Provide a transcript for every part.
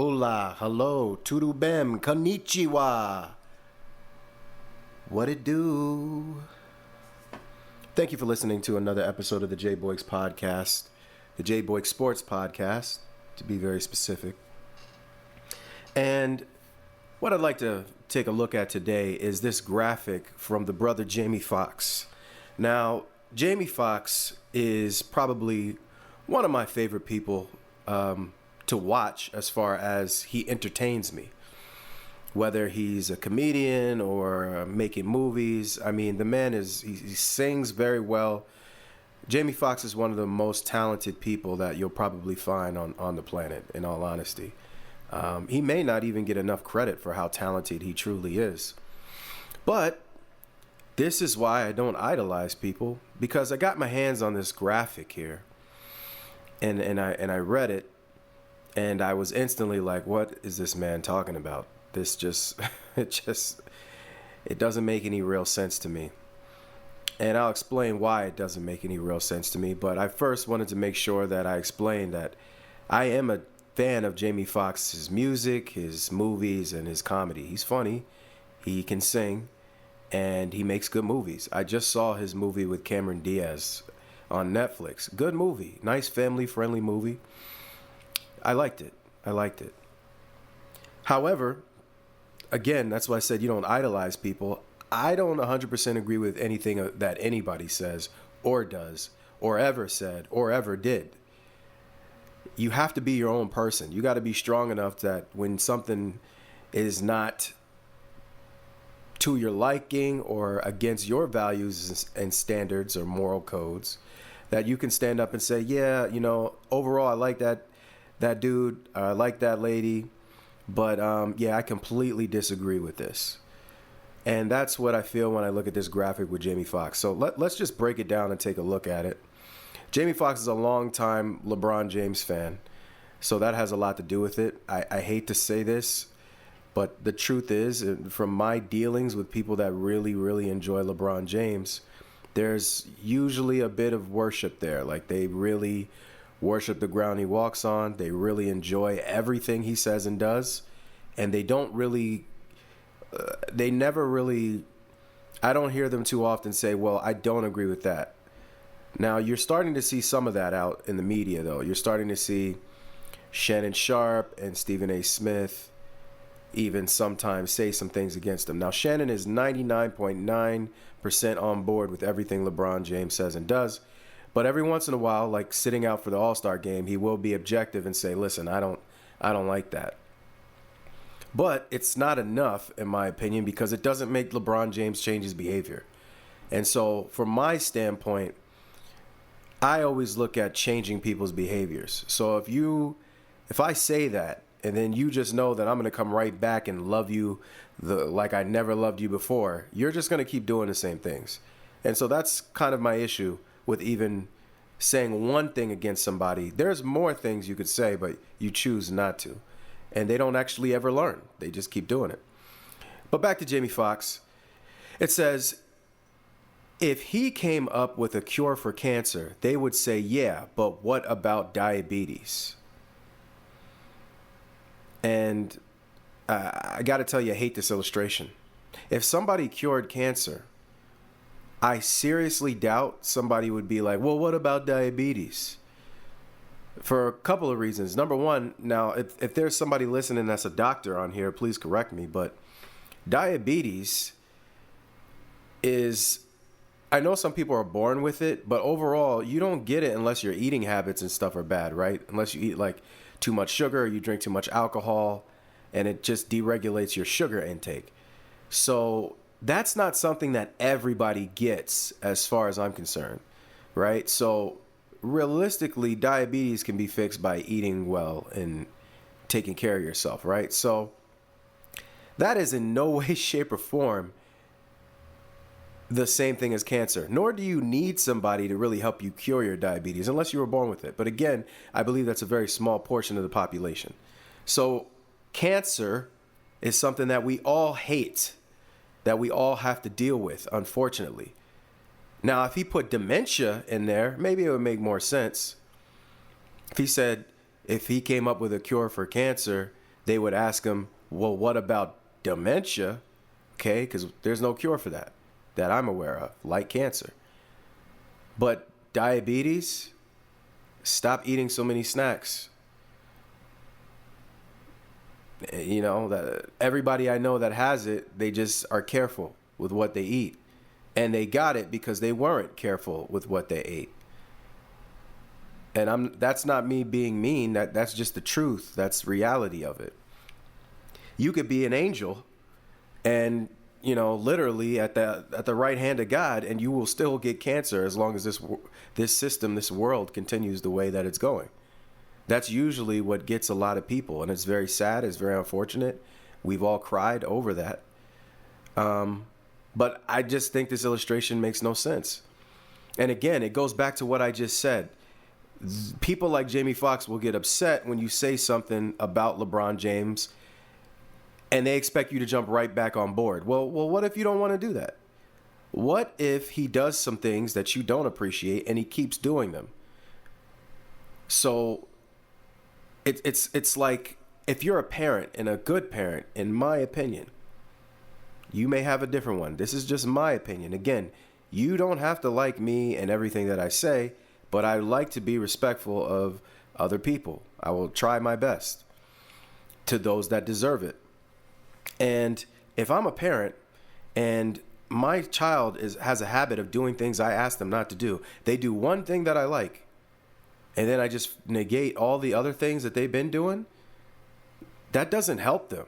Hola, hello, turubem, konnichiwa. What it do? Thank you for listening to another episode of the J Boyks podcast, the J Boyks Sports podcast, to be very specific. And what I'd like to take a look at today is this graphic from the brother Jamie Foxx. Now, Jamie Foxx is probably one of my favorite people to watch as far as he entertains me. Whether he's a comedian or making movies, I mean, the man he sings very well. Jamie Foxx is one of the most talented people that you'll probably find on the planet, in all honesty. He may not even get enough credit for how talented he truly is. But this is why I don't idolize people, because I got my hands on this graphic here, and I read it, and I was instantly like, what is this man talking about? This it doesn't make any real sense to me. And I'll explain why it doesn't make any real sense to me. But I first wanted to make sure that I explain that I am a fan of Jamie Foxx's music, his movies, and his comedy. He's funny, he can sing, and he makes good movies. I just saw his movie with Cameron Diaz on Netflix. Good movie, nice family-friendly movie. I liked it. However, again, that's why I said you don't idolize people. I don't 100% agree with anything that anybody says or does or ever said or ever did. You have to be your own person. You got to be strong enough that when something is not to your liking or against your values and standards or moral codes, that you can stand up and say, yeah, overall I like that dude, I like that lady, but yeah, I completely disagree with this. And that's what I feel when I look at this graphic with Jamie Foxx. So let's just break it down and take a look at it. Jamie Foxx is a longtime LeBron James fan, so that has a lot to do with it. I hate to say this, but the truth is, from my dealings with people that really, really enjoy LeBron James, there's usually a bit of worship there. Like, they really worship the ground he walks on. They really enjoy everything he says and does. And they don't really, they never really, I don't hear them too often say, well, I don't agree with that. Now, you're starting to see some of that out in the media, though. You're starting to see Shannon Sharp and Stephen A. Smith even sometimes say some things against him. Now, Shannon is 99.9% on board with everything LeBron James says and does. But every once in a while, like sitting out for the All-Star game, he will be objective and say, listen, I don't like that. But it's not enough, in my opinion, because it doesn't make LeBron James change his behavior. And so from my standpoint, I always look at changing people's behaviors. So if I say that, and then you just know that I'm going to come right back and love you like I never loved you before, you're just going to keep doing the same things. And so that's kind of my issue with even saying one thing against somebody. There's more things you could say, but you choose not to. And they don't actually ever learn. They just keep doing it. But back to Jamie Foxx. It says, if he came up with a cure for cancer, they would say, yeah, but what about diabetes? And I got to tell you, I hate this illustration. If somebody cured cancer, I seriously doubt somebody would be like, well, what about diabetes? For a couple of reasons. Number one, now, if there's somebody listening that's a doctor on here, please correct me, but diabetes is, I know some people are born with it, but overall, you don't get it unless your eating habits and stuff are bad, right? Unless you eat like too much sugar, or you drink too much alcohol, and it just deregulates your sugar intake. So that's not something that everybody gets as far as I'm concerned, right? So realistically, diabetes can be fixed by eating well and taking care of yourself, right? So that is in no way, shape, or form the same thing as cancer, nor do you need somebody to really help you cure your diabetes unless you were born with it. But again, I believe that's a very small portion of the population. So cancer is something that we all hate, that we all have to deal with, unfortunately. Now, if he put dementia in there, maybe it would make more sense. If he said, if he came up with a cure for cancer, they would ask him, well, what about dementia? Okay, because there's no cure for that I'm aware of, like cancer. But diabetes, stop eating so many snacks. You know, that everybody I know that has it, they just are careful with what they eat. And they got it because they weren't careful with what they ate. And that's not me being mean, that's just the truth. That's reality of it. You could be an angel and, you know, literally at the right hand of God, and you will still get cancer as long as this system, this world continues the way that it's going. That's usually what gets a lot of people, and it's very sad. It's very unfortunate. We've all cried over that. But I just think this illustration makes no sense. And again, it goes back to what I just said. People like Jamie Foxx will get upset when you say something about LeBron James, and they expect you to jump right back on board. Well, what if you don't want to do that? What if he does some things that you don't appreciate and he keeps doing them? So it's like, if you're a parent, and a good parent, in my opinion, you may have a different one. This is just my opinion. Again, you don't have to like me and everything that I say, but I like to be respectful of other people. I will try my best to those that deserve it. And if I'm a parent and my child has a habit of doing things I ask them not to do, they do one thing that I like, and then I just negate all the other things that they've been doing, that doesn't help them.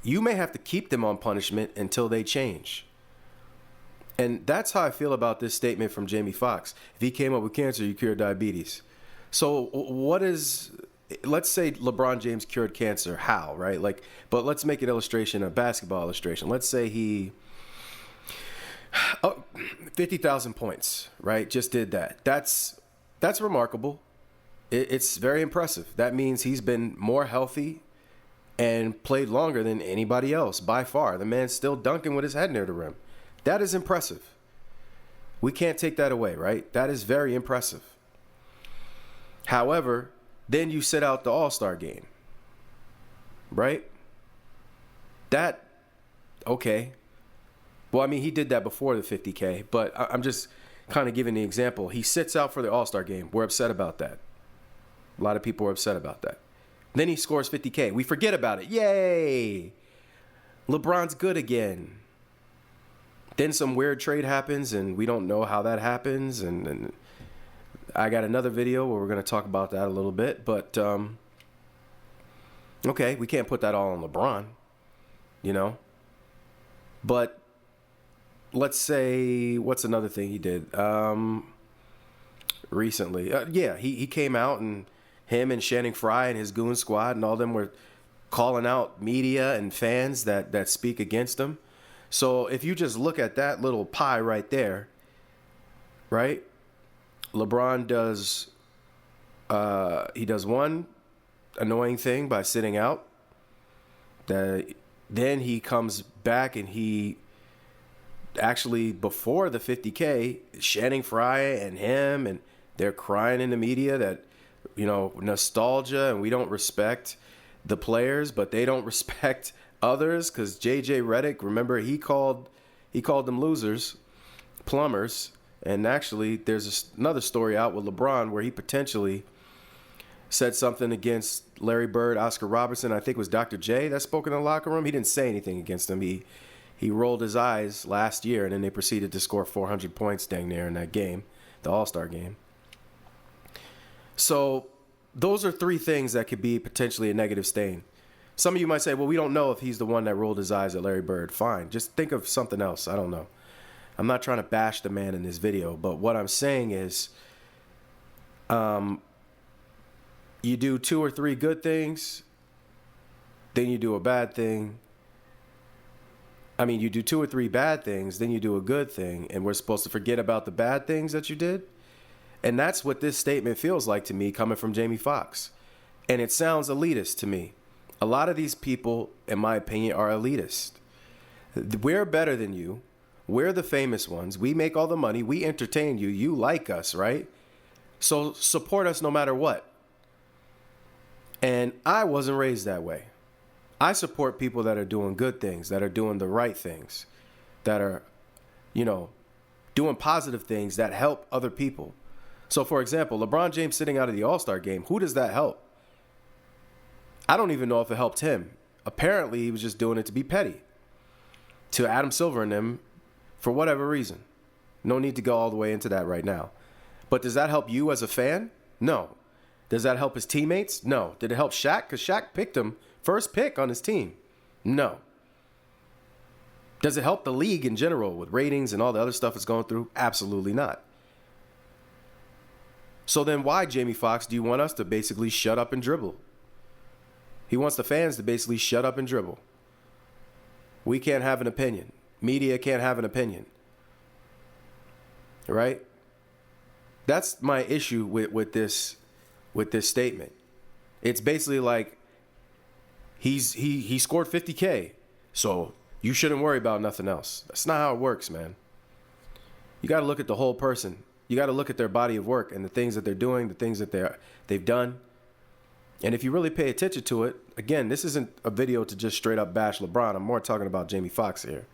You may have to keep them on punishment until they change. And that's how I feel about this statement from Jamie Foxx. If he came up with cancer, you cure diabetes. So let's say LeBron James cured cancer. How, right? But let's make an illustration, a basketball illustration. Let's say he 50,000 points, right? Just did that. That's remarkable. It's very impressive. That means he's been more healthy and played longer than anybody else by far. The man's still dunking with his head near the rim. That is impressive. We can't take that away, right? That is very impressive. However, then you sit out the All-Star game, right? Okay. Well, I mean, he did that before the 50K, but I'm just kind of giving the example. He sits out for the All-Star game. We're upset about that. A lot of people are upset about that. Then he scores 50K. We forget about it. Yay! LeBron's good again. Then some weird trade happens, and we don't know how that happens. And I got another video where we're going to talk about that a little bit. But, okay, we can't put that all on LeBron, you know. But let's say, what's another thing he did recently? He came out, and him and Channing Frye and his goon squad and all them were calling out media and fans that speak against him. So if you just look at that little pie right there, right? LeBron does one annoying thing by sitting out. Then he comes back and he actually, before the 50K, Channing Frye and him, and they're crying in the media that, you know, nostalgia, and we don't respect the players, but they don't respect others, because JJ Redick, remember, he called them losers, plumbers. And actually, there's another story out with LeBron where he potentially said something against Larry Bird, Oscar Robertson. I think it was Dr. J that spoke in the locker room. He didn't say anything against him. He rolled his eyes last year, and then they proceeded to score 400 points dang near in that game, the All-Star game. So those are three things that could be potentially a negative stain. Some of you might say, well, we don't know if he's the one that rolled his eyes at Larry Bird. Fine. Just think of something else. I don't know. I'm not trying to bash the man in this video, but what I'm saying is you do 2 or 3 good things, then you do a bad thing. I mean, you do 2 or 3 bad things, then you do a good thing, and we're supposed to forget about the bad things that you did? And that's what this statement feels like to me, coming from Jamie Foxx. And it sounds elitist to me. A lot of these people, in my opinion, are elitist. We're better than you. We're the famous ones. We make all the money. We entertain you. You like us, right? So support us no matter what. And I wasn't raised that way. I support people that are doing good things, that are doing the right things, that are, doing positive things that help other people. So, for example, LeBron James sitting out of the All-Star game, who does that help? I don't even know if it helped him. Apparently, he was just doing it to be petty to Adam Silver and them for whatever reason. No need to go all the way into that right now. But does that help you as a fan? No. Does that help his teammates? No. Did it help Shaq? Because Shaq picked him first pick on his team. No. Does it help the league in general with ratings and all the other stuff it's going through? Absolutely not. So then why, Jamie Foxx, do you want us to basically shut up and dribble? He wants the fans to basically shut up and dribble. We can't have an opinion. Media can't have an opinion. Right? That's my issue with this statement. It's basically like he scored 50K, so you shouldn't worry about nothing else. That's not how it works, man. You got to look at the whole person. You got to look at their body of work and the things that they're doing, the things that they've done. And if you really pay attention to it, again, this isn't a video to just straight up bash LeBron. I'm more talking about Jamie Foxx here.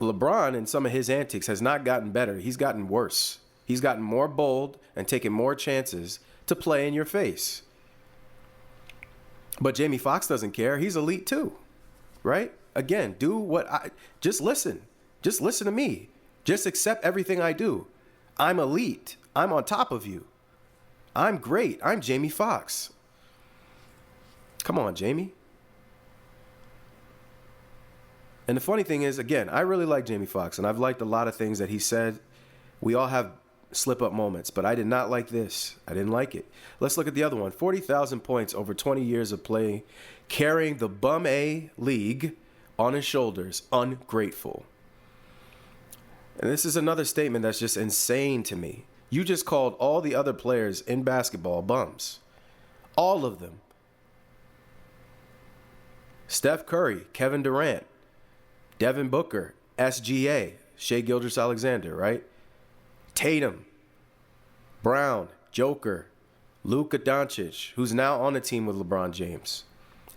LeBron and some of his antics has not gotten better. He's gotten worse. He's gotten more bold and taken more chances to play in your face. But Jamie Foxx doesn't care. He's elite too, right? Again, just listen. Just listen to me. Just accept everything I do. I'm elite. I'm on top of you. I'm great. I'm Jamie Foxx. Come on, Jamie. And the funny thing is, again, I really like Jamie Foxx, and I've liked a lot of things that he said. We all have slip-up moments, but I did not like this. I didn't like it. Let's look at the other one. 40,000 points over 20 years of play, carrying the Bum A League on his shoulders. Ungrateful. And this is another statement that's just insane to me. You just called all the other players in basketball bums. All of them. Steph Curry, Kevin Durant, Devin Booker, SGA, Shai Gilgeous-Alexander, right? Tatum, Brown, Joker, Luka Doncic, who's now on the team with LeBron James,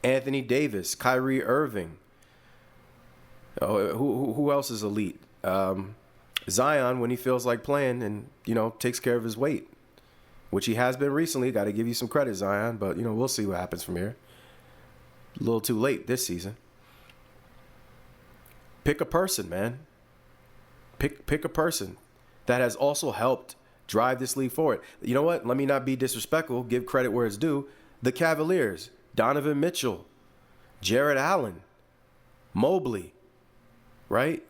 Anthony Davis, Kyrie Irving. Who else is elite? Zion, when he feels like playing and, takes care of his weight, which he has been recently. Got to give you some credit, Zion, but, we'll see what happens from here. A little too late this season. Pick a person, man. Pick a person that has also helped drive this league forward. You know what? Let me not be disrespectful. Give credit where it's due. The Cavaliers, Donovan Mitchell, Jared Allen, Mobley, right?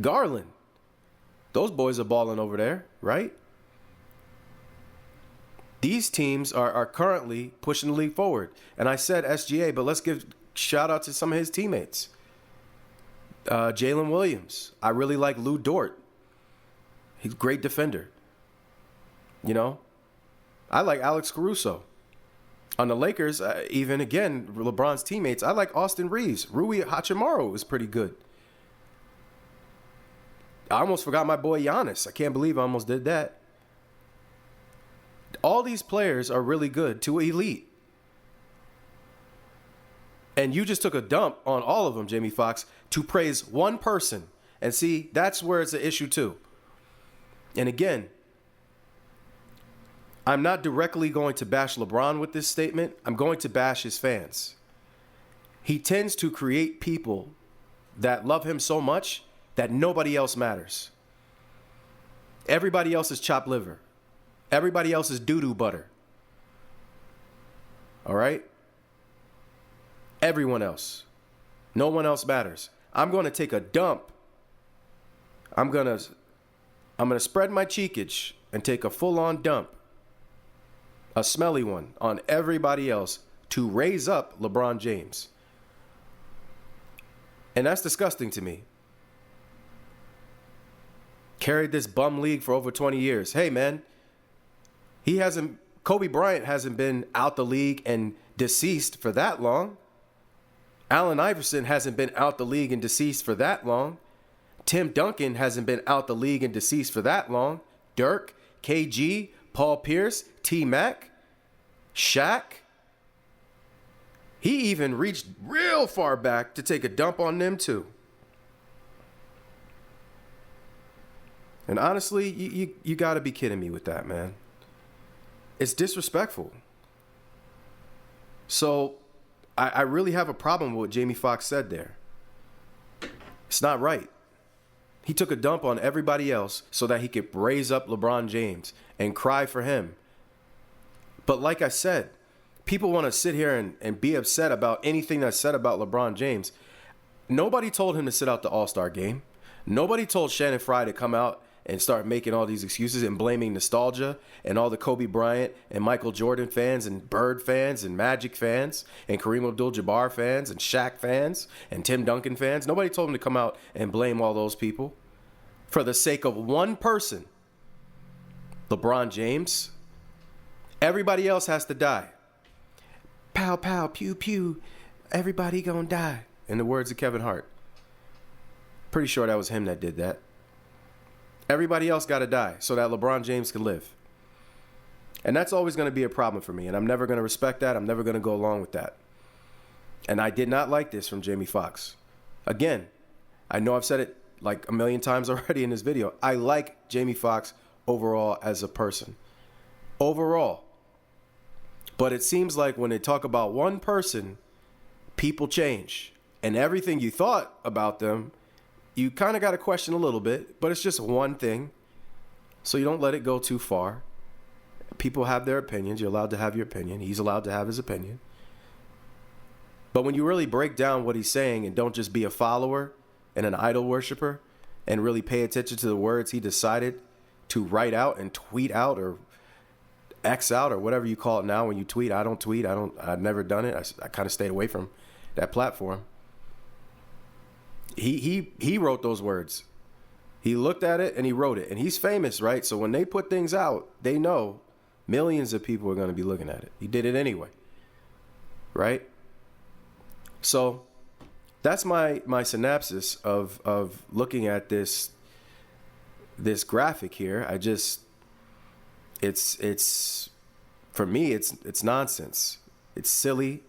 Garland. Those boys are balling over there, right? These teams are currently pushing the league forward. And I said SGA, but let's give shout out to some of his teammates. Jalen Williams. I really like Lou Dort. He's a great defender. I like Alex Caruso. On the Lakers, even again, LeBron's teammates, I like Austin Reeves. Rui Hachimura was pretty good. I almost forgot my boy Giannis. I can't believe I almost did that. All these players are really good to elite. And you just took a dump on all of them, Jamie Foxx, to praise one person. And see, that's where it's an issue too. And again, I'm not directly going to bash LeBron with this statement. I'm going to bash his fans. He tends to create people that love him so much that nobody else matters. Everybody else is chopped liver. Everybody else is doo-doo butter. All right? Everyone else. No one else matters. I'm going to take a dump. I'm going to spread my cheekage and take a full-on dump, a smelly one, on everybody else to raise up LeBron James. And that's disgusting to me. Carried this bum league for over 20 years. Hey, man, Kobe Bryant hasn't been out the league and deceased for that long. Allen Iverson hasn't been out the league and deceased for that long. Tim Duncan hasn't been out the league and deceased for that long. Dirk, KG, Paul Pierce, T-Mac. Shaq, he even reached real far back to take a dump on them too. And honestly, you got to be kidding me with that, man. It's disrespectful. So I really have a problem with what Jamie Foxx said there. It's not right. He took a dump on everybody else so that he could raise up LeBron James and cry for him. But like I said, people want to sit here and be upset about anything that's said about LeBron James. Nobody told him to sit out the All-Star game. Nobody told Shannon Fry to come out and start making all these excuses and blaming nostalgia and all the Kobe Bryant and Michael Jordan fans and Bird fans and Magic fans and Kareem Abdul-Jabbar fans and Shaq fans and Tim Duncan fans. Nobody told him to come out and blame all those people for the sake of one person, LeBron James. Everybody else has to die. Pow, pow, pew, pew. Everybody gonna die. In the words of Kevin Hart. Pretty sure that was him that did that. Everybody else got to die so that LeBron James can live. And that's always going to be a problem for me. And I'm never going to respect that. I'm never going to go along with that. And I did not like this from Jamie Foxx. Again, I know I've said it like a million times already in this video. I like Jamie Foxx overall as a person. Overall. But it seems like when they talk about one person, people change. And everything you thought about them, you kind of got to question a little bit, but it's just one thing. So you don't let it go too far. People have their opinions. You're allowed to have your opinion. He's allowed to have his opinion. But when you really break down what he's saying and don't just be a follower and an idol worshiper and really pay attention to the words he decided to write out and tweet out or X out or whatever you call it now when you tweet. I don't tweet. I've never done it. I kind of stayed away from that platform. He wrote those words. He looked at it and he wrote it. And he's famous, right? So when they put things out, they know millions of people are going to be looking at it. He did it anyway. Right? So that's my synopsis of looking at this graphic here. It's for me, it's nonsense. It's silly.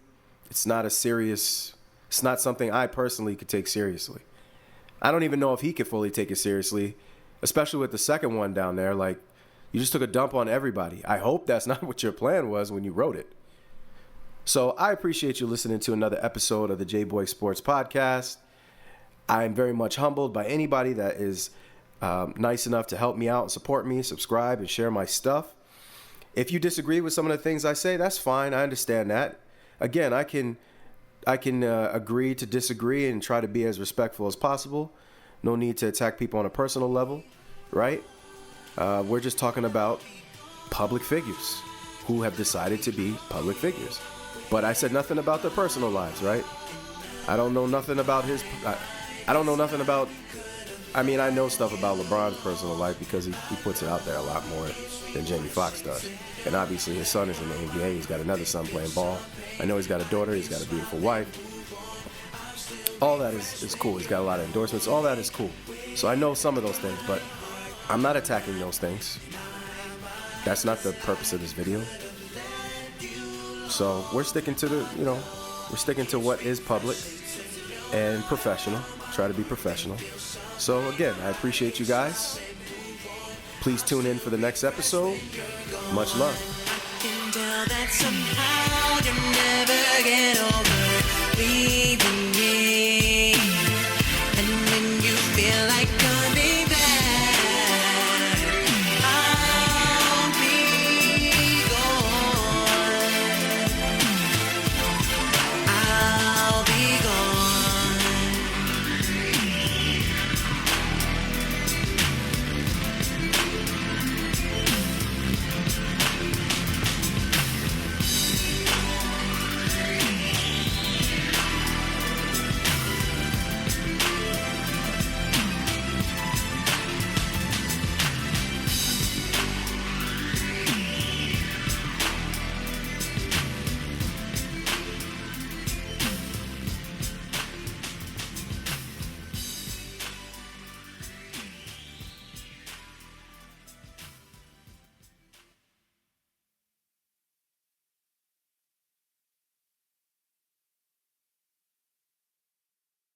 It's not something I personally could take seriously. I don't even know if he could fully take it seriously, especially with the second one down there. Like, you just took a dump on everybody. I hope that's not what your plan was when you wrote it. So I appreciate you listening to another episode of the J-Boy Sports Podcast. I'm very much humbled by anybody that is nice enough to help me out and support me, subscribe, and share my stuff. If you disagree with some of the things I say, that's fine. I understand that. Again, I can agree to disagree and try to be as respectful as possible. No need to attack people on a personal level, right? We're just talking about public figures who have decided to be public figures. But I said nothing about their personal lives, right? I don't know nothing about I don't know nothing about... I mean, I know stuff about LeBron's personal life because he puts it out there a lot more than Jamie Foxx does. And obviously his son is in the NBA. He's got another son playing ball. I know he's got a daughter. He's got a beautiful wife. All that is cool. He's got a lot of endorsements. All that is cool. So I know some of those things, but I'm not attacking those things. That's not the purpose of this video. So we're sticking to we're sticking to what is public and professional. Try to be professional. So again, I appreciate you guys. Please tune in for the next episode. Much love. That somehow you never get over leaving me. And when you feel like coming